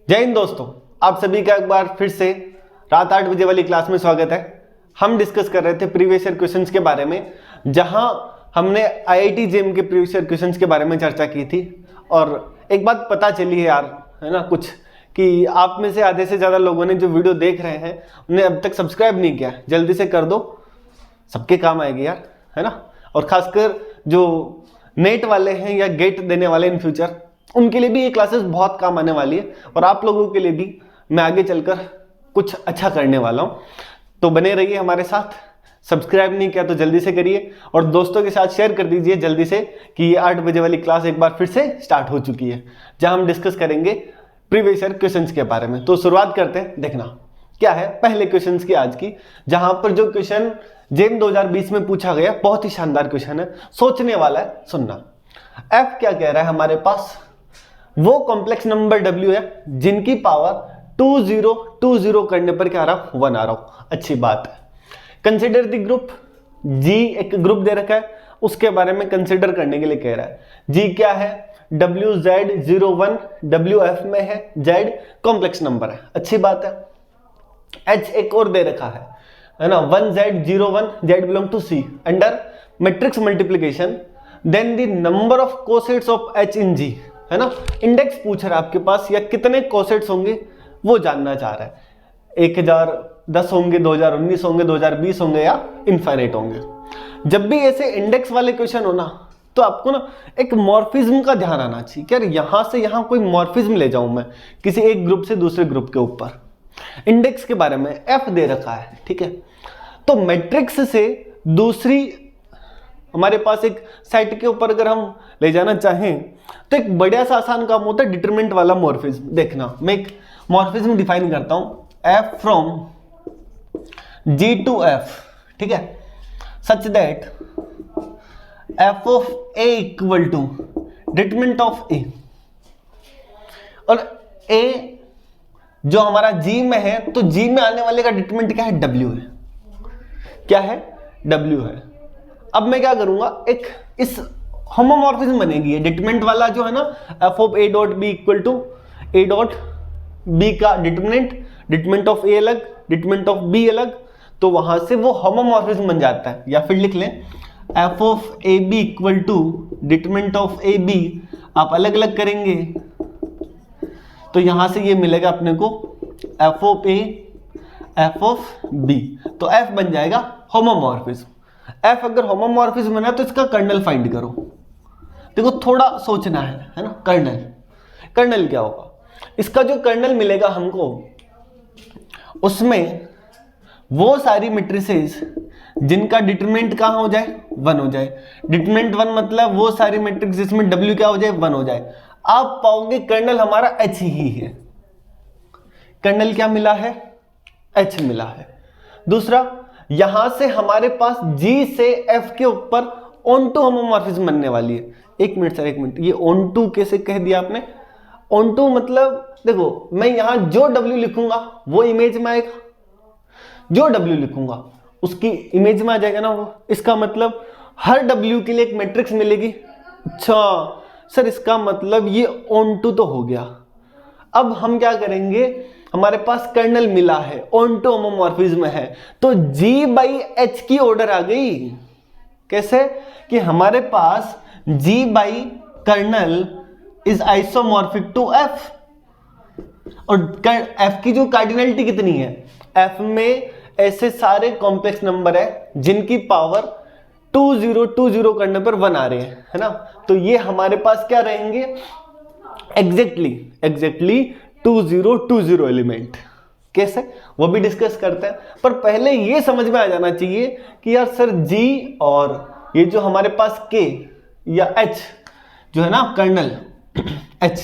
जय हिंद दोस्तों, आप सभी का एक बार फिर से रात 8 बजे वाली क्लास में स्वागत है। हम डिस्कस कर रहे थे प्रीवियस ईयर क्वेश्चंस के बारे में, जहां हमने आईआईटी जेईई के प्रीवियस ईयर क्वेश्चंस के बारे में चर्चा की थी। और एक बात पता चली है यार, है ना, कुछ कि आप में से आधे से ज़्यादा लोगों ने जो वीडियो देख रहे हैं उन्हें अब तक सब्सक्राइब नहीं किया। जल्दी से कर दो, सबके काम आएगी यार, है ना। और खासकर जो नेट वाले हैं या गेट देने वाले इन फ्यूचर, उनके लिए भी ये क्लासेस बहुत काम आने वाली है। और आप लोगों के लिए भी मैं आगे चलकर कुछ अच्छा करने वाला हूँ, तो बने रहिए हमारे साथ। सब्सक्राइब नहीं किया तो जल्दी से करिए और दोस्तों के साथ शेयर कर दीजिए जल्दी से कि ये 8 बजे वाली क्लास एक बार फिर से स्टार्ट हो चुकी है, जहां हम डिस्कस करेंगे प्रीवियस ईयर क्वेश्चंस के बारे में। तो शुरुआत करते हैं। देखना क्या है पहले क्वेश्चंस की आज की, जहां पर जो क्वेश्चन जेईई 2020 में पूछा गया, बहुत ही शानदार क्वेश्चन है, सोचने वाला है, सुनना। एफ क्या कह रहा है हमारे पास, वो कॉम्प्लेक्स नंबर W है जिनकी पावर 2020 करने पर क्या आ रहा हूं, 1 आ रहा हूं। अच्छी बात है। कंसिडर द ग्रुप G, एक ग्रुप दे रखा है, उसके बारे में कंसिडर करने के लिए कह रहा है। G क्या है, WZ01 WF में है, Z कॉम्प्लेक्स नंबर है, अच्छी बात है। H एक और दे रखा है ना, 1Z01 Z belong to C under matrix multiplication, then the number of cosets of H in G, है ना। इंडेक्स पूछ रहा है आपके पास, या कितने कोसेट्स होंगे वो जानना चाह रहा है। 1010 होंगे, 2019 होंगे, 2020 होंगे, या इनफाइनाइट होंगे। जब भी ऐसे इंडेक्स वाले क्वेश्चन हो ना, तो आपको ना एक मॉर्फिज्म का ध्यान आना चाहिए कि यार यहां से यहां कोई मॉर्फिज्म ले जाऊं मैं किसी एक ग्रुप से दूसरे ग्रुप के ऊपर। इंडेक्स के बारे में F दे रखा है, ठीक है। तो मैट्रिक्स से दूसरी हमारे पास एक सेट के ऊपर अगर हम ले जाना चाहें तो एक बढ़िया सा आसान काम होता है डिटरमिनेंट वाला मॉर्फिज्म। देखना, मैं एक मॉर्फिज्म डिफाइन करता हूं, F from G to F, ठीक है, such that F of A equal to determinant of A। और A जो हमारा G में है, तो G में आने वाले का डिटरमिनेंट क्या है, W है। क्या है, W है। अब मैं क्या करूंगा, एक इस होमोमॉर्फिज्म बनेगी, डिटरमिनेंट वाला जो है ना, f of a dot b equal to a dot b का डिटरमिनेंट ऑफ a अलग, डिटरमिनेंट ऑफ b अलग, तो वहां से वो होमोमॉर्फिज्म बन जाता है। या फिर लिख लें f of a b equal to determinant of a b, आप अलग अलग करेंगे तो यहां से ये मिलेगा अपने को f of a f of b, तो f बन जाएगा होमोमॉर्फिज्म। F अगर होमोमॉर्फिज्म बना तो इसका कर्नल फाइंड करो। देखो थोड़ा सोचना है ना। कर्नल क्या होगा, इसका जो कर्नल मिलेगा हमको, उसमें वो सारी मैट्रिसेस जिनका डिटरमिनेंट कहां हो जाए, 1 हो जाए। डिटरमिनेंट 1 मतलब वो सारी मैट्रिक्स जिसमें W क्या हो जाए, 1 हो जाए। आप पाओगे कर्नल हमारा H ही है। कर्नल क्या मिला है, H मिला है। दूसरा, यहां से हमारे पास G से F के ऊपर ऑन टू होमोमॉर्फिज्म बनने वाली है। एक मिनट सर, एक मिनट, ये ऑन टू कैसे कह दिया आपने? ऑन टू मतलब देखो, मैं यहां जो W लिखूंगा वो इमेज में आएगा, जो W लिखूंगा उसकी इमेज में आ जाएगा ना वो। इसका मतलब हर W के लिए एक मैट्रिक्स मिलेगी। अच्छा सर, इसका मतलब ये ऑन टू तो हो गया। अब हम क्या करेंगे, हमारे पास कर्नल मिला है, ऑन टू होमोमॉर्फिज्म है, तो G बाई H की ऑर्डर आ गई। कैसे कि हमारे पास G by kernel is isomorphic to F, और F की जो कार्डिनलिटी कितनी है, F में ऐसे सारे कॉम्प्लेक्स नंबर है जिनकी पावर 2020 करने पर 1 आ रहे हैं, है ना। तो ये हमारे पास क्या रहेंगे, एग्जैक्टली 2020 एलिमेंट। कैसे, वो भी डिस्कस करते हैं, पर पहले ये समझ में आ जाना चाहिए कि यार सर G और ये जो हमारे पास K या H जो है ना, कर्नल H,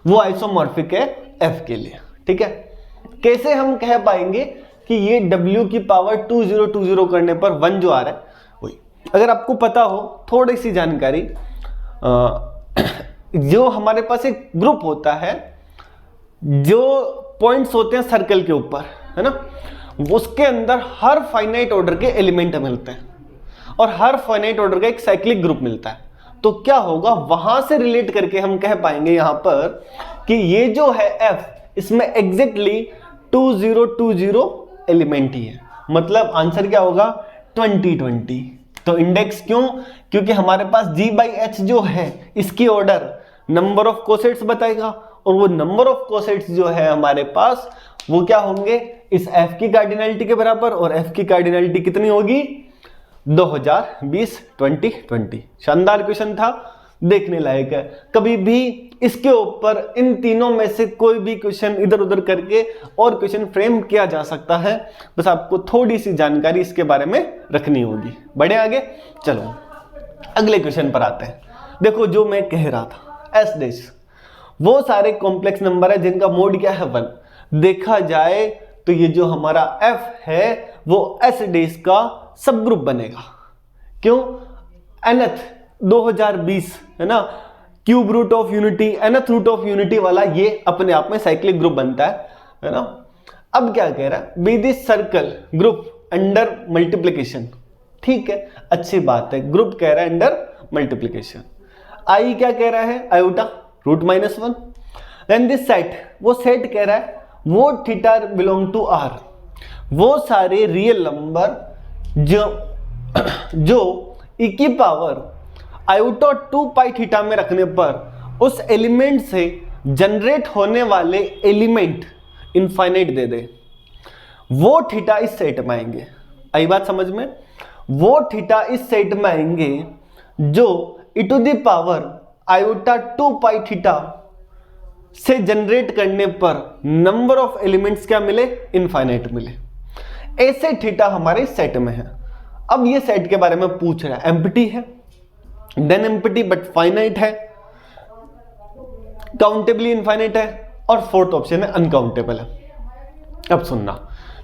वो आइसोमॉर्फिक है F के लिए, ठीक है। कैसे हम कह पाएंगे कि ये W की पावर 2020 करने पर 1 जो आ रहा है वही। अगर आपको पता हो थोड़ी सी जानकारी, जो हमारे पास एक ग्रुप होता है, जो पॉइंट्स होते हैं सर्कल के ऊपर, है ना, उसके अंदर हर फाइनाइट ऑर्डर के एलिमेंट मिलते हैं और हर फाइनाइट ऑर्डर का एक साइक्लिक ग्रुप मिलता है। तो क्या होगा, वहां से रिलेट करके हम कह पाएंगे यहां पर कि ये जो है f, इसमें एग्जैक्टली 2020 एलिमेंट ही है। मतलब आंसर क्या होगा 2020। तो इंडेक्स क्यों, क्योंकि हमारे पास g/h जो है इसकी ऑर्डर नंबर ऑफ कोसेट्स बताएगा, और वो नंबर ऑफ कोसेट्स जो है हमारे पास वो क्या होंगे, इस f की कार्डिनैलिटी के बराबर, और f की कार्डिनैलिटी कितनी होगी 2020। शानदार क्वेश्चन था, देखने लायक है। कभी भी इसके ऊपर इन तीनों में से कोई भी क्वेश्चन इधर उधर करके और क्वेश्चन फ्रेम किया जा सकता है, बस आपको थोड़ी सी जानकारी इसके बारे में रखनी होगी। बढ़े आगे, चलो अगले क्वेश्चन पर आते हैं। देखो जो मैं कह रहा था एस डैश, वो सारे कॉम्प्लेक्स नंबर है जिनका मोड क्या है 1। देखा जाए तो ये जो हमारा f है वो एस डैश का सब ग्रुप बनेगा। क्यों, nth 2020 है ना, cube root of unity, nth root of unity वाला ये अपने आप में साइक्लिक ग्रुप बनता है ना। अब क्या कह रहा है, be this circle group under multiplication. ठीक है, अच्छी बात है, ग्रुप कह रहा है अंडर मल्टीप्लीकेशन। आई क्या कह रहा है, iota root -1। Then this set, वो सेट कह रहा है वो थीटा बिलोंग टू आर, वो सारे रियल नंबर जो e की पावर आयोटा 2 पाई थीटा में रखने पर उस एलिमेंट से जनरेट होने वाले एलिमेंट इनफाइनाइट दे दे, वो थीटा इस सेट में आएंगे। आई बात समझ में, वो थीटा इस सेट में आएंगे जो e to the power iota 2 pi theta से जनरेट करने पर नंबर ऑफ एलिमेंट्स क्या मिले, इनफाइनाइट मिले। ऐसे थीटा हमारे सेट में है। अब ये सेट के बारे में पूछ रहा है, एम्प्टी है, देन एम्प्टी बट फाइनाइट है, काउंटेबली इनफाइनाइट है, और फोर्थ ऑप्शन है अनकाउंटेबल है। अब सुनना,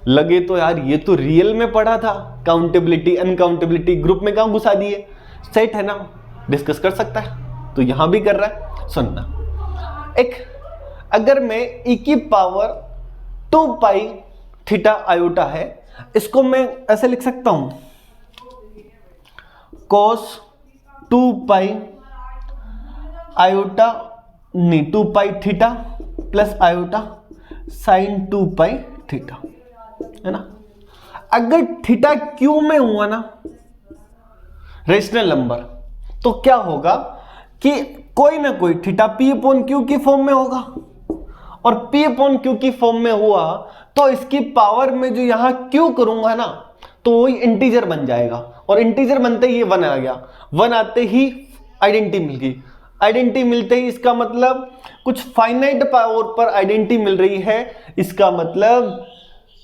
लगे तो यार ये तो रियल में पढ़ा था, काउंटेबिलिटी अनकाउंटेबिलिटी ग्रुप में कहां घुसा दिए, सेट है ना, डिस्कस कर सकता है, तो यहां भी कर रहा है। सुनना, एक अगर मैं e की पावर 2 पाई थीटा आयोटा है, इसको मैं ऐसे लिख सकता हूं, cos 2 पाई आयोटा नहीं 2 pi theta plus iota sine 2 pi theta, है ना। अगर थीटा क्यू में हुआ ना रेशनल नंबर, तो क्या होगा कि कोई ना कोई थीटा पी अपॉन क्यू की फॉर्म में होगा, और p अपॉन क्यू की फॉर्म में हुआ तो इसकी पावर में जो यहां q करूंगा ना, तो वही इंटीजर बन जाएगा, और इंटीजर बनते ही ये 1 आ गया, 1 आते ही आइडेंटिटी मिल गई। आइडेंटिटी मिलते ही इसका मतलब कुछ फाइनाइट पावर पर आइडेंटिटी मिल रही है, इसका मतलब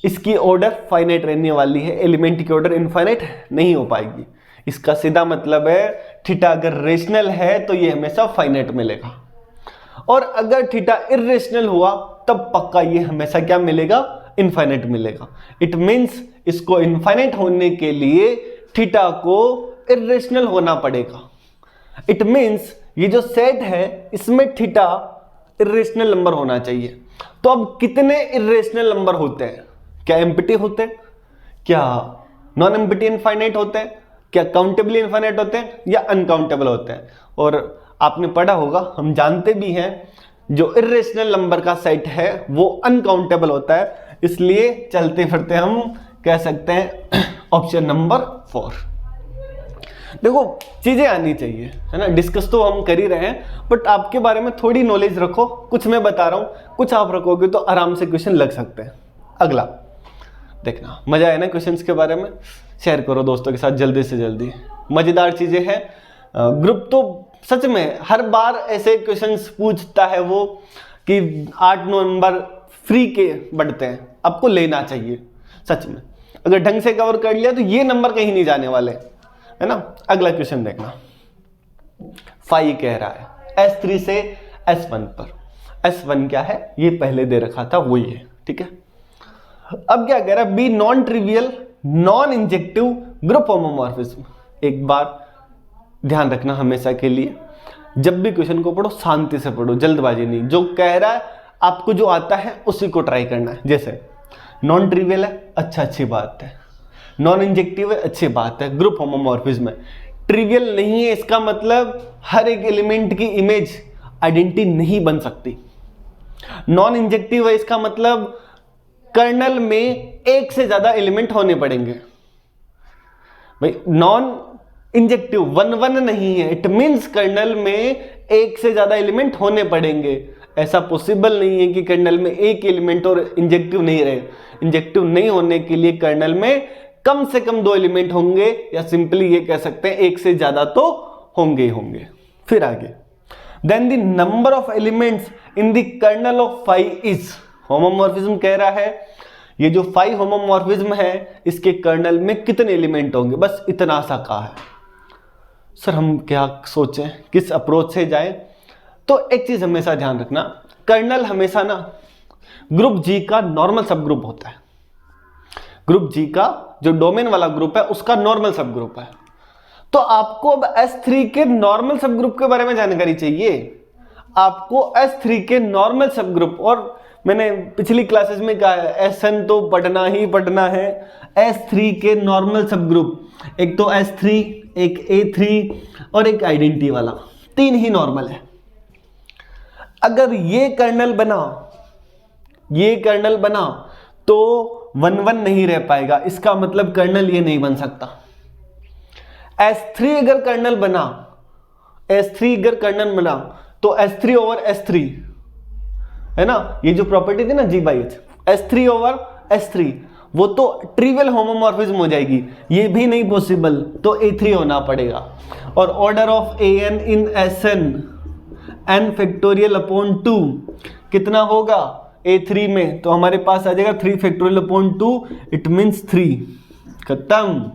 इसकी ऑर्डर फाइनाइट रहने वाली है, एलिमेंट की ऑर्डर इनफाइनाइट नहीं हो पाएगी। इसका सीधा मतलब है थीटा अगर रेशनल है तो ये हमेशा फाइनाइट मिलेगा, और अगर थीटा इर्रेशनल हुआ तब पक्का ये हमेशा क्या मिलेगा, इनफाइनाइट मिलेगा। इट मींस इसको इनफाइनाइट होने के लिए थीटा को इर्रेशनल होना पड़ेगा। इट मींस ये जो सेट है इसमें थीटा इर्रेशनल नंबर होना चाहिए। तो अब कितने इर्रेशनल नंबर होते हैं, क्या एम्प्टी होते हैं, क्या नॉन एम्प्टी इनफाइनाइट होते हैं, क्या काउंटेबली इनफाइनाइट होते हैं, या अनकाउंटेबल होते हैं। और आपने पढ़ा होगा, हम जानते भी हैं, जो इर्रेशनल नंबर का सेट है वो अनकाउंटेबल होता है, इसलिए चलते फिरते हम कह सकते हैं ऑप्शन नंबर 4। देखो चीजें आनी चाहिए, है ना, डिस्कस तो हम कर ही रहे हैं, बट आपके बारे में थोड़ी नॉलेज रखो। कुछ मैं बता रहा हूं, कुछ आप रखोगे तो आराम से क्वेश्चन लग सकते हैं। अगला देखना, मजा आया ना क्वेश्चंस के बारे में, शेयर करो दोस्तों के साथ जल्दी से जल्दी, मजेदार चीजें हैं। ग्रुप तो सच में हर बार ऐसे क्वेश्चंस पूछता है वो कि 8-9 नंबर फ्री के बढ़ते हैं, आपको लेना चाहिए सच में। अगर ढंग से कवर कर लिया तो ये नंबर कहीं नहीं जाने वाले, है ना। अगला क्वेश्चन देखना, फाई कह रहा है S3 से S1 पर। S1 क्या है, ये पहले दे रखा था वही है, ठीक है। अब क्या कह रहा है, be non trivial non injective group homomorphism. एक बार ध्यान रखना हमेशा के लिए, जब भी क्वेश्चन को पढ़ो शांति से पढ़ो, जल्दबाजी नहीं। जो कह रहा है आपको जो आता है उसी को ट्राई करना है। जैसे नॉन ट्रिवियल है, अच्छा अच्छी बात है, नॉन इंजेक्टिव है, अच्छी बात है, ग्रुप होमोमॉर्फिज्म है, ट्रिवियल नहीं है इसका मतलब हर एक एलिमेंट की इमेज आइडेंटिटी नहीं बन सकती। नॉन इंजेक्टिव है इसका मतलब कर्नल में एक से ज्यादा एलिमेंट होने पड़ेंगे। भाई नॉन इंजेक्टिव वन वन नहीं है, इट मींस कर्नल में एक से ज्यादा एलिमेंट होने पड़ेंगे। ऐसा पॉसिबल नहीं है कि कर्नल में एक एलिमेंट और इंजेक्टिव नहीं रहे। इंजेक्टिव नहीं होने के लिए कर्नल में कम से कम 2 एलिमेंट होंगे, या सिंपली ये कह सकते हैं एक से ज्यादा तो होंगे ही होंगे। फिर आगे, then the number of elements in the kernel of phi is, homomorphism कह रहा है ये जो फाई होमोमॉर्फिज्म है इसके कर्नल में कितने एलिमेंट होंगे, बस इतना सा कहा है। सर हम क्या सोचें, किस अप्रोच से जाएं? तो एक चीज हमेशा ध्यान रखना, कर्नल हमेशा ना ग्रुप जी का नॉर्मल सब ग्रुप होता है। ग्रुप जी का जो डोमेन वाला ग्रुप है उसका नॉर्मल सब ग्रुप है। तो आपको अब S3 के नॉर्मल सब ग्रुप के बारे में जानकारी चाहिए। आपको S3 के नॉर्मल सब ग्रुप, और मैंने पिछली क्लासेस में कहा है SN तो पढ़ना ही पढ़ना है। S3 के नॉर्मल सब ग्रुप, एक तो S3, एक A3 और एक आइडेंटिटी वाला, 3 ही नॉर्मल है। अगर ये कर्नल बना तो 1 1 नहीं रह पाएगा, इसका मतलब कर्नल ये नहीं बन सकता। S3 अगर कर्नल बना तो S3 ओवर S3 है ना, ये जो प्रॉपर्टी थी ना G/H, S3 ओवर S3, वो तो ट्रिवियल होमोमॉर्फिज्म हो जाएगी, ये भी नहीं पॉसिबल, तो A3 होना पड़ेगा। और order of AN in SN n factorial upon 2 कितना होगा A3 में, तो हमारे पास आ जाएगा 3 फैक्टोरियल अपॉन 2, इट मींस 3। खत्म,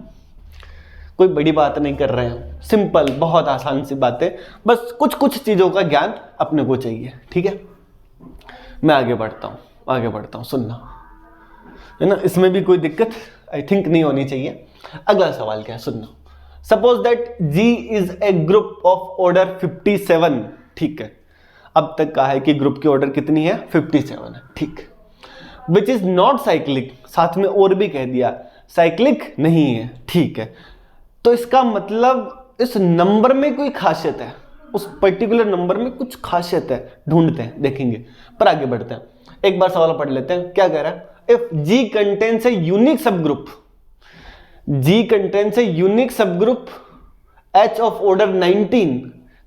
कोई बड़ी बात नहीं कर रहे हैं, सिंपल, बहुत आसान सी बात है, बस कुछ कुछ चीजों का ज्ञान अपने को चाहिए। ठीक है, मैं आगे बढ़ता हूं, सुनना है ना, इसमें भी कोई दिक्कत आई थिंक नहीं होनी चाहिए। अगला सवाल क्या है, सुनना। Suppose that G is a group of order 57। ठीक है, अब तक कहा है कि ग्रुप की ऑर्डर कितनी है, 57 है। ठीक, विच इज नॉट साइक्लिक, साथ में और भी कह दिया साइक्लिक नहीं है। ठीक है, तो इसका मतलब इस नंबर में कोई खासियत है, उस पर्टिकुलर नंबर में कुछ खासियत है, ढूंढते हैं, देखेंगे। पर आगे बढ़ते हैं, एक बार सवाल पढ़ लेते हैं। क्या कह रहा है, if G contains a unique subgroup, G contains a unique subgroup H of order 19,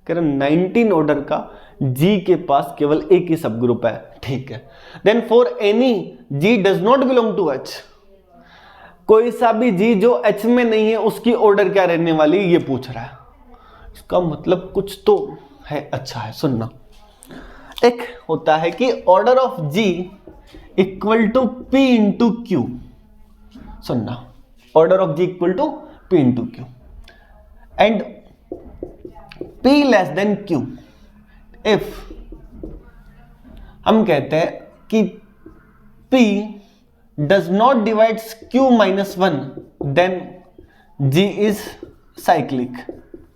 कह रहा 19 ऑर्डर का G के पास केवल एक ही सब ग्रुप है। ठीक है, then for any G does not belong to H, कोई सा भी G जो H में नहीं है उसकी ऑर्डर क्या रहने वाली, ये पूछ रहा है। इसका मतलब कुछ तो है, अच्छा है, सुनना। एक होता है कि order of G equal to P into Q, सुनना, order of G equal to P into Q and P less than Q। If हम कहते हैं कि P does not divides Q minus 1, then G is cyclic.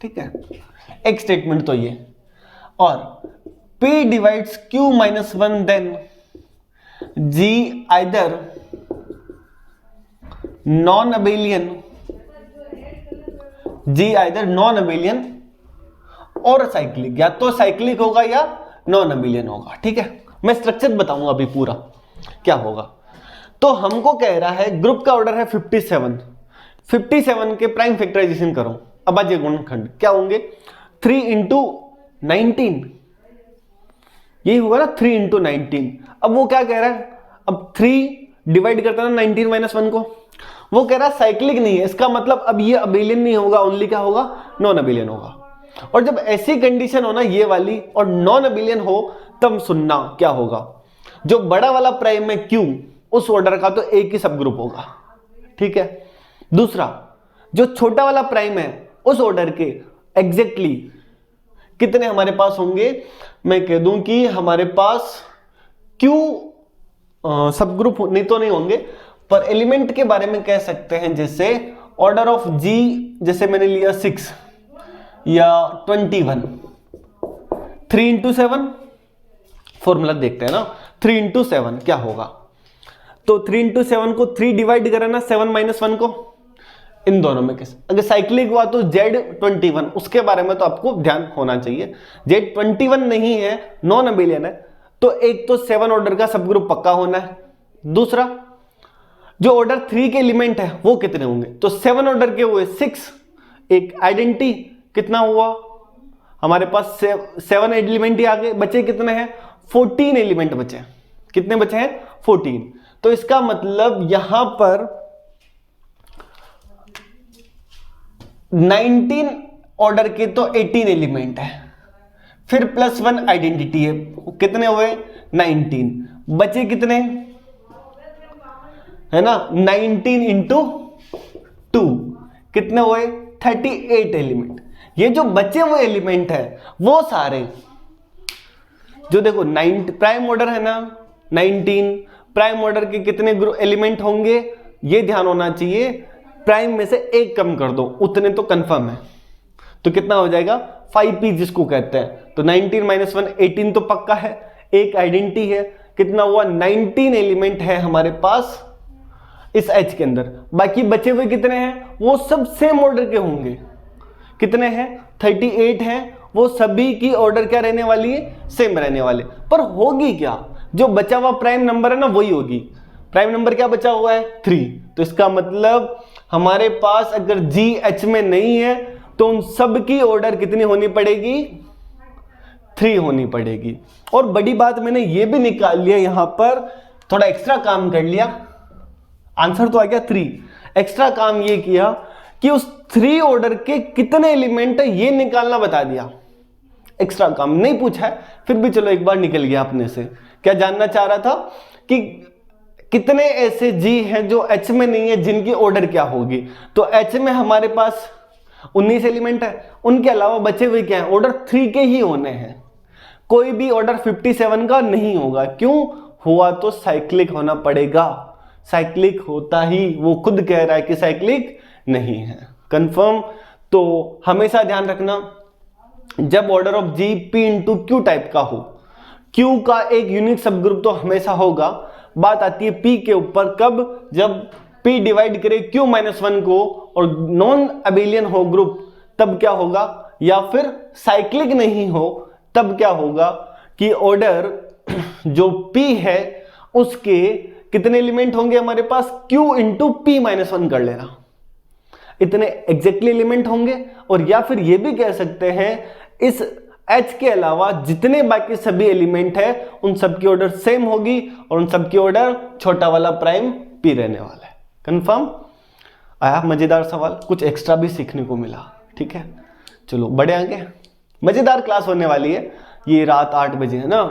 ठीक है, एक statement तो ये, और P divides Q minus 1, then G either non abelian और साइक्लिक, या तो साइक्लिक होगा या नॉन अबेलियन होगा। ठीक है, मैं स्ट्रक्चर बताऊंगा अभी पूरा क्या होगा। तो हमको कह रहा है ग्रुप का ऑर्डर है 57 के प्राइम फैक्टराइजेशन करो। अब आज गुणनखंड क्या होंगे, 3 इंटू 19, यही होगा ना, 3 इंटू 19। अब वो क्या कह रहा है, अब 3 डिवाइड करता है ना 19 माइनस 1 को, वो कह रहा है साइक्लिक नहीं है, इसका मतलब अब ये अबेलियन नहीं होगा, ओनली क्या होगा, नॉन अबेलियन होगा। और जब ऐसी कंडीशन हो ना ये वाली और नॉन अबेलियन हो, तब सुनना क्या होगा, जो बड़ा वाला प्राइम है Q, उस ऑर्डर का तो एक ही सब ग्रुप होगा। ठीक है, दूसरा जो छोटा वाला प्राइम है उस ऑर्डर के एग्जैक्टली कितने हमारे पास होंगे, मैं कह दूं कि हमारे पास Q सब ग्रुप नहीं तो नहीं होंगे, पर एलिमेंट के बारे में कह सकते हैं, जैसे ऑर्डर ऑफ G, जैसे मैंने लिया 6 या 21, 3 इंटू 7, फॉर्मूला देखते हैं ना, 3 इंटू 7 क्या होगा, तो 3 इंटू 7 को 3 डिवाइड करें ना 7 माइनस 1 को, इन दोनों में किस, अगर साइक्लिक हुआ तो Z21, उसके बारे में तो आपको ध्यान होना चाहिए। Z21 नहीं है, नॉन अबेलियन है, तो एक तो 7 ऑर्डर का सब ग्रुप पक्का होना है। दूसरा, जो ऑर्डर 3 के एलिमेंट है वो कितने होंगे, तो 7 ऑर्डर के हुए 6, एक आइडेंटिटी कितना हुआ हमारे पास 7 एलिमेंट ही आगे बचे, कितने हैं 14 एलिमेंट बचे। कितने बचे हैं 14। तो इसका मतलब यहां पर 19 ऑर्डर के तो 18 एलिमेंट है, फिर +1 आइडेंटिटी है, कितने हुए 19, बचे कितने है ना 19 इंटू 2 कितने हुए 38 एलिमेंट। ये जो बचे हुए एलिमेंट है वो सारे जो देखो 9 प्राइम ऑर्डर है ना 19, प्राइम ऑर्डर के कितने एलिमेंट होंगे ये ध्यान होना चाहिए, प्राइम में से एक कम कर दो उतने तो कंफर्म है, तो कितना हो जाएगा 5p जिसको कहते हैं। तो 19 - 1 18 तो पक्का है, एक आइडेंटिटी है, कितना हुआ 19 एलिमेंट है हमारे पास इस H के अंदर। बाकी बचे हुए कितने हैं वो सब सेम ऑर्डर के होंगे, कितने हैं 38 हैं, वो सभी की ऑर्डर क्या रहने वाली है सेम रहने वाले। पर होगी क्या, जो बचा हुआ प्राइम नंबर है ना वही होगी। प्राइम नंबर क्या बचा हुआ है 3, तो इसका मतलब हमारे पास अगर G H में नहीं है तो उन सब की ऑर्डर कितनी होनी पड़ेगी 3 होनी पड़ेगी। और बड़ी बात मैंने ये भी निकाल लिया, यहां पर थोड़ा एक्स्ट्रा काम कर लिया, आंसर तो आ गया 3, एक्स्ट्रा काम ये किया कि उस 3 ऑर्डर के कितने एलिमेंट है ये निकालना बता दिया। एक्स्ट्रा काम नहीं पूछा है, फिर भी चलो एक बार निकल गया अपने से। क्या जानना चाह रहा था कि कितने ऐसे G हैं जो H में नहीं है जिनकी ऑर्डर क्या होगी। तो H में हमारे पास 19 एलिमेंट है, उनके अलावा बचे हुए क्या है ऑर्डर 3 के ही होने हैं, कोई भी ऑर्डर 57 का नहीं होगा। क्यों हुआ तो साइक्लिक होना पड़ेगा, साइक्लिक होता ही वो खुद कह रहा है कि साइक्लिक नहीं है। कंफर्म। तो हमेशा ध्यान रखना जब order of G P into Q type का हो, Q का एक यूनिक सब ग्रुप तो हमेशा होगा। बात आती है P के ऊपर, कब, जब P डिवाइड करे Q - 1 को और नॉन अबेलियन हो ग्रुप तब क्या होगा, या फिर साइक्लिक नहीं हो तब क्या होगा कि ऑर्डर जो P है उसके कितने एलिमेंट होंगे हमारे पास Q इंटू P - 1 कर लेना, इतने एग्जैक्टली एलिमेंट होंगे। और या फिर ये भी कह सकते हैं इस H के अलावा जितने बाकी सभी एलिमेंट है उन सबकी ऑर्डर सेम होगी और उन सबकी ऑर्डर छोटा वाला प्राइम P रहने वाला है। कंफर्म। आया मजेदार सवाल, कुछ एक्स्ट्रा भी सीखने को मिला। ठीक है, चलो बड़े आगे, मजेदार क्लास होने वाली है। ये रात 8 बजे है ना,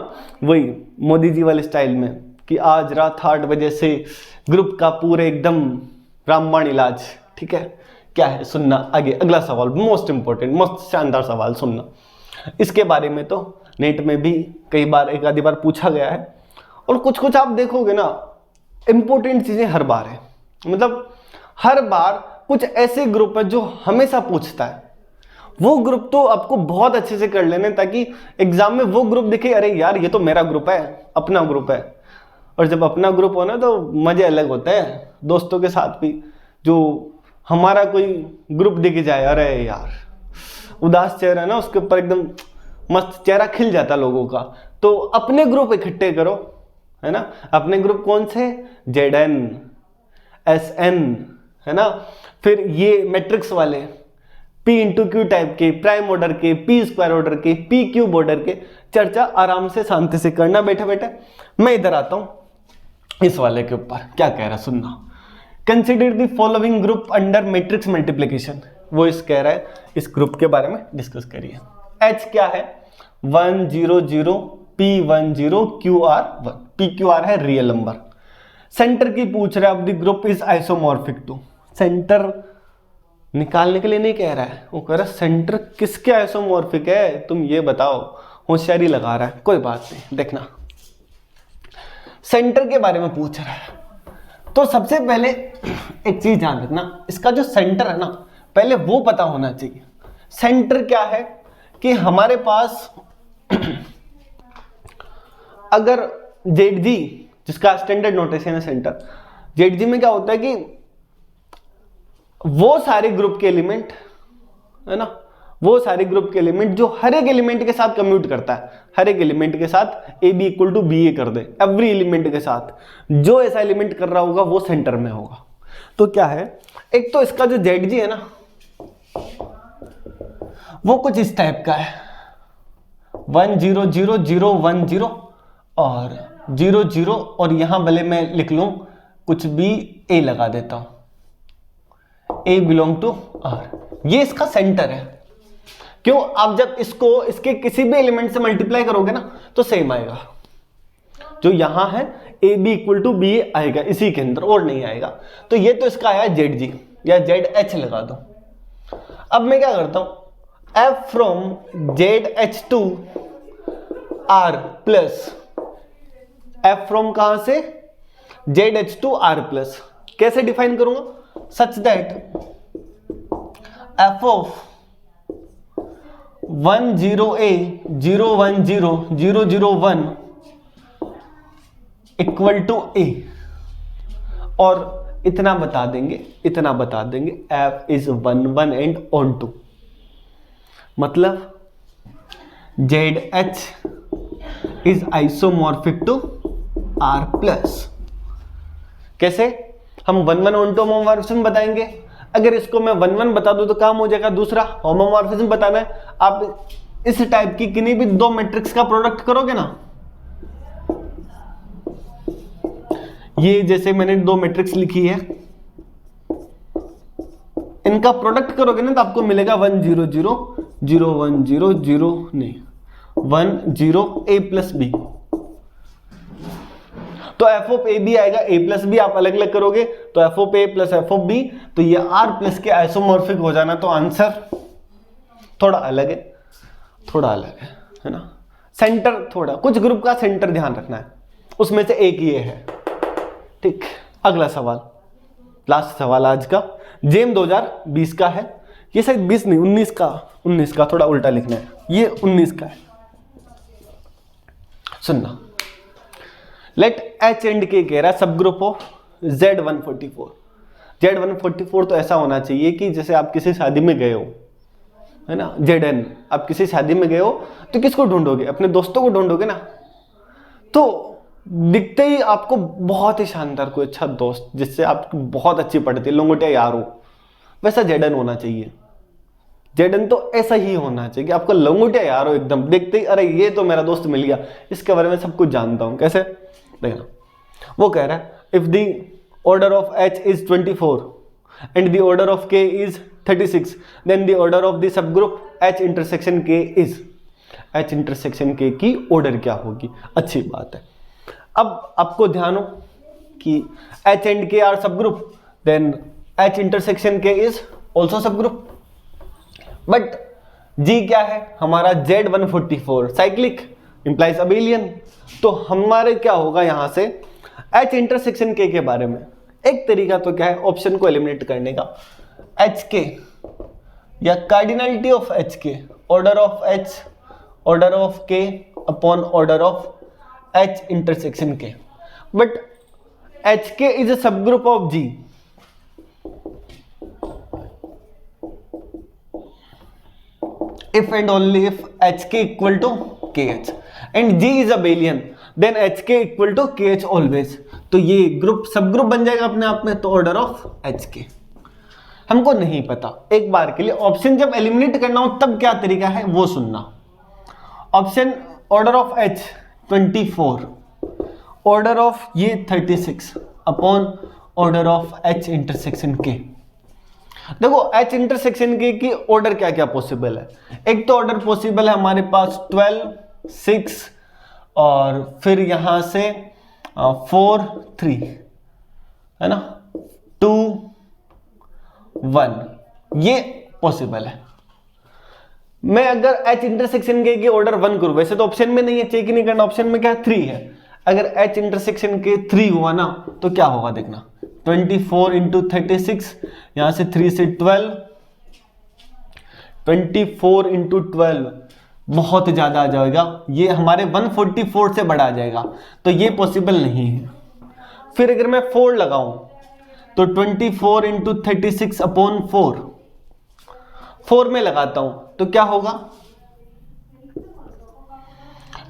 वही मोदी जी वाले स्टाइल में कि आज रात 8 बजे से ग्रुप का पूरे एकदम रामबाण इलाज। ठीक है, क्या है सुनना आगे। अगला सवाल मोस्ट इंपॉर्टेंट, मस्त शानदार सवाल सुनना। इसके बारे में तो नेट में भी कई बार एक आधी बार पूछा गया है, और कुछ कुछ आप देखोगे ना इंपॉर्टेंट चीजें हर बार है, मतलब हर बार कुछ ऐसे ग्रुप है जो हमेशा पूछता है। वो ग्रुप तो आपको बहुत अच्छे से कर लेने ताकि एग्जाम में वो ग्रुप दिखे, अरे यार ये तो मेरा ग्रुप है, अपना ग्रुप है। और जब अपना ग्रुप हो ना तो मजे अलग होते हैं, दोस्तों के साथ भी। जो हमारा कोई ग्रुप दिख जाए, अरे यार उदास चेहरा ना उसके ऊपर एकदम मस्त चेहरा खिल जाता लोगों का। तो अपने ग्रुप इकट्ठे करो, है ना। अपने ग्रुप कौन से, ZN SN, है ना। फिर ये मैट्रिक्स वाले P इंटू Q टाइप के, प्राइम ऑर्डर के, P स्क्वायर ऑर्डर के, P क्यूब ऑर्डर के, चर्चा आराम से शांति से करना बैठे बैठे। मैं इधर आता हूं इस वाले के ऊपर, क्या कह रहा सुनना। Consider the following group under matrix multiplication, वो इस कह रहा है इस ग्रुप के बारे में डिस्कस करिए। H क्या है 1 0 0 P 1 0 QR 1, PQR है रियल नंबर। सेंटर की पूछ रहा है, अब the group is isomorphic to, center निकालने के लिए नहीं कह रहा है, वो कह रहा है सेंटर किसके आइसोमॉर्फिक है, तुम ये बताओ। होशियारी लगा रहा है, कोई बात नहीं, देखना सेंटर के बारे में पूछ रहा है। तो सबसे पहले एक चीज ध्यान रखना, इसका जो सेंटर है ना पहले वो पता होना चाहिए। सेंटर क्या है कि हमारे पास अगर ZG जिसका स्टैंडर्ड नोटेशन है सेंटर, ZG में क्या होता है कि वो सारे ग्रुप के एलिमेंट है ना, वो सारे ग्रुप के एलिमेंट जो हर एक एलिमेंट के साथ कम्यूट करता है, हर एक एलिमेंट के साथ A B equal to B A कर दे, एवरी एलिमेंट के साथ जो ऐसा एलिमेंट कर रहा होगा वो सेंटर में होगा। तो क्या है, एक तो इसका जो जेड जी है ना वो कुछ इस टाइप का है, 1 0 0 0 1 0 और 0 0 और यहां भले मैं लिख लूं कुछ भी ए लगा देता हूं, ए बिलोंग टू आर, ये इसका सेंटर है। क्यों, आप जब इसको इसके किसी भी एलिमेंट से मल्टीप्लाई करोगे ना तो सेम आएगा, जो यहां है A B equal to B A आएगा इसी के अंदर और नहीं आएगा। तो ये तो इसका आया जेड जी या जेड एच लगा दो। अब मैं क्या करता हूं, F from Z H to R plus, F from कहां से, Z H to R plus, कैसे डिफाइन करूंगा, such that F of 1 0 a 0 1 0 0 0 1 equal to a, और इतना बता देंगे f is 1 1 and onto, मतलब ZH is isomorphic to R plus. कैसे, हम 1 1 ऑन टू होमोमॉर्फिज्म बताएंगे। अगर इसको मैं 1 1 बता दूं तो काम हो जाएगा। दूसरा होमोमॉर्फिज्म बताना है, आप इस टाइप की किन्हीं भी दो मैट्रिक्स का प्रोडक्ट करोगे ना, ये जैसे मैंने दो मैट्रिक्स लिखी है, इनका प्रोडक्ट करोगे ना तो आपको मिलेगा 1 0 0 0 1 0 0 नहीं 1 0 a प्लस बी। तो एफ ऑफ ए बी आएगा, ए प्लस बी आप अलग अलग करोगे तो F of A plus F of B, तो ये आर प्लस के आइसोमॉर्फिक हो जाना। तो आंसर थोड़ा अलग है ना। सेंटर थोड़ा, कुछ ग्रुप का सेंटर ध्यान रखना है, उसमें से एक ये है। ठीक, अगला सवाल, लास्ट सवाल आज का, जेम 2020 का है, ये शायद 20 नहीं 19 का थोड़ा उल्टा लिखना है, ये 19 का है। सुनना, लेट एच एंड के कह रहा है सब ग्रुप ऑफ Z144। Z144 तो ऐसा होना चाहिए कि जैसे आप किसी शादी में गए हो, है ना, ZN, आप किसी शादी में गए हो तो किसको ढूंढोगे, अपने दोस्तों को ढूंढोगे ना। तो दिखते ही आपको बहुत ही शानदार कोई अच्छा दोस्त जिससे आप बहुत अच्छी पड़ती है, लंगोटिया यार हो, वैसा ZN होना चाहिए। ZN तो ऐसा ही होना चाहिए कि आपको लंगोटिया यार हो एकदम, देखते ही अरे ये तो मेरा दोस्त मिल गया, इसके बारे में सब कुछ जानता हूं। कैसे देखना, वो कह रहा है if the order of H is 24 and the order of K is 36 then the order of the subgroup H intersection K is, H intersection K की ऑर्डर क्या होगी। अच्छी बात है। अब आपको ध्यान हो कि H and K are subgroup, then H intersection K is also subgroup, but G क्या है हमारा, Z144 साइक्लिक इंप्लाइज अबेलियन। तो हमारे क्या होगा यहां से H इंटरसेक्शन K के बारे में एक तरीका तो क्या है, ऑप्शन को एलिमिनेट करने का, HK या cardinality of HK, order of H order of K upon order of H intersection K, but HK is a subgroup of G। If and only if HK equal to KH and G is abelian then HK equal to KH always। तो ये group सब group बन जाएगा अपने आप में, तो order of HK हमको नहीं पता। एक बार के लिए ऑप्शन जब एलिमिनेट करना हो तब क्या तरीका है वो सुनना। Option order of H 24, order of ये 36 upon order of H intersection K। देखो H इंटरसेक्शन की ऑर्डर क्या क्या पॉसिबल है। एक तो ऑर्डर पॉसिबल है हमारे पास 12 6 और फिर यहां से 4 3 है ना, 2 1, ये पॉसिबल है। मैं अगर H इंटरसेक्शन की ऑर्डर 1 करूं, वैसे तो ऑप्शन में नहीं है, चेक ही नहीं करना, ऑप्शन में क्या 3 है। अगर H इंटरसेक्शन के 3 हुआ ना तो क्या होगा देखना, 24 इंटू 36, यहां से 3 से 12, 24 इंटू 12 बहुत ज्यादा आ जाएगा, ये हमारे 144 से बड़ा आ जाएगा, तो ये पॉसिबल नहीं है। फिर अगर मैं 4 लगाऊं तो 24 इंटू 36 अपॉन 4 में लगाता हूं तो क्या होगा,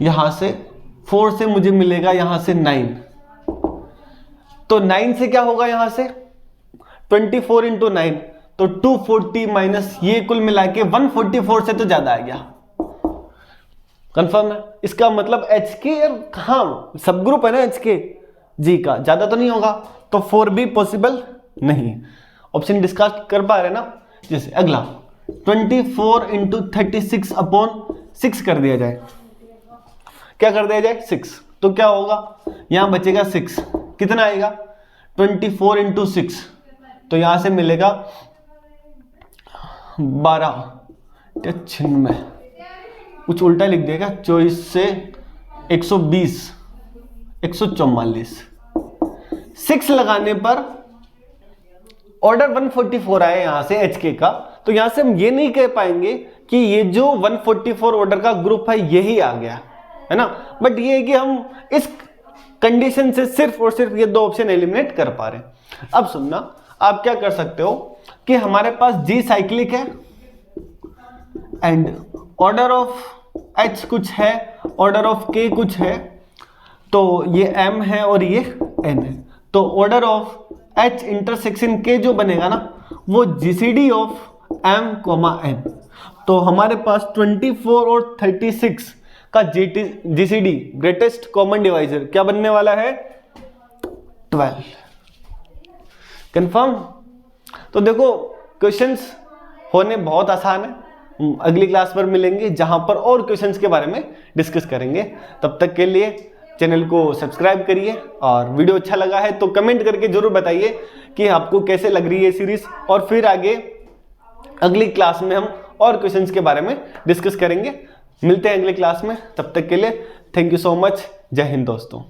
यहां से 4 से मुझे मिलेगा यहां से 9, तो 9 से क्या होगा, यहां से 24 इंटू 9 तो 240 माइनस ये कुल मिला के 144 से तो ज्यादा आ गया। कंफर्म है? इसका मतलब एच के कहाँ सब ग्रुप है ना एच के जी का, ज्यादा तो नहीं होगा, तो 4 भी पॉसिबल नहीं। ऑप्शन डिस्कस कर पा रहे ना। जैसे अगला 24 इंटू 36 अपॉन 6 कर दिया जाए, क्या कर दिया जाए 6, तो क्या होगा, यहां बचेगा 6, कितना आएगा 24 इंटू 6, तो यहां से मिलेगा 12, में कुछ उल्टा लिख देगा, 24 से 120, 144, 6 लगाने पर ऑर्डर 144 आए यहां से HK का, तो यहां से हम ये नहीं कह पाएंगे कि ये जो 144 ऑर्डर का ग्रुप है यही आ गया है ना, बट ये है कि हम इस कंडीशन से सिर्फ और सिर्फ ये दो ऑप्शन एलिमिनेट कर पा रहे हैं। अब सुनना, आप क्या कर सकते हो कि हमारे पास G साइक्लिक है एंड ऑर्डर ऑफ H कुछ है, ऑर्डर ऑफ K कुछ है, तो ये M है और ये N है, तो order of H intersection K जो बनेगा ना वो GCD ऑफ M, N, तो हमारे पास 24 और 36 का GCD ग्रेटेस्ट कॉमन डिवाइजर क्या बनने वाला है, 12। कंफर्म? तो देखो क्वेश्चंस होने बहुत आसान है, अगली क्लास पर मिलेंगे जहां पर और क्वेश्चंस के बारे में डिस्कस करेंगे। तब तक के लिए चैनल को सब्सक्राइब करिए और वीडियो अच्छा लगा है तो कमेंट करके जरूर बताइए कि आपको कैसे लग रही है सीरीज, और फिर आगे अगली क्लास में हम और क्वेश्चंस के बारे में डिस्कस करेंगे। मिलते हैं अगली क्लास में, तब तक के लिए थैंक यू सो मच। जय हिंद दोस्तों।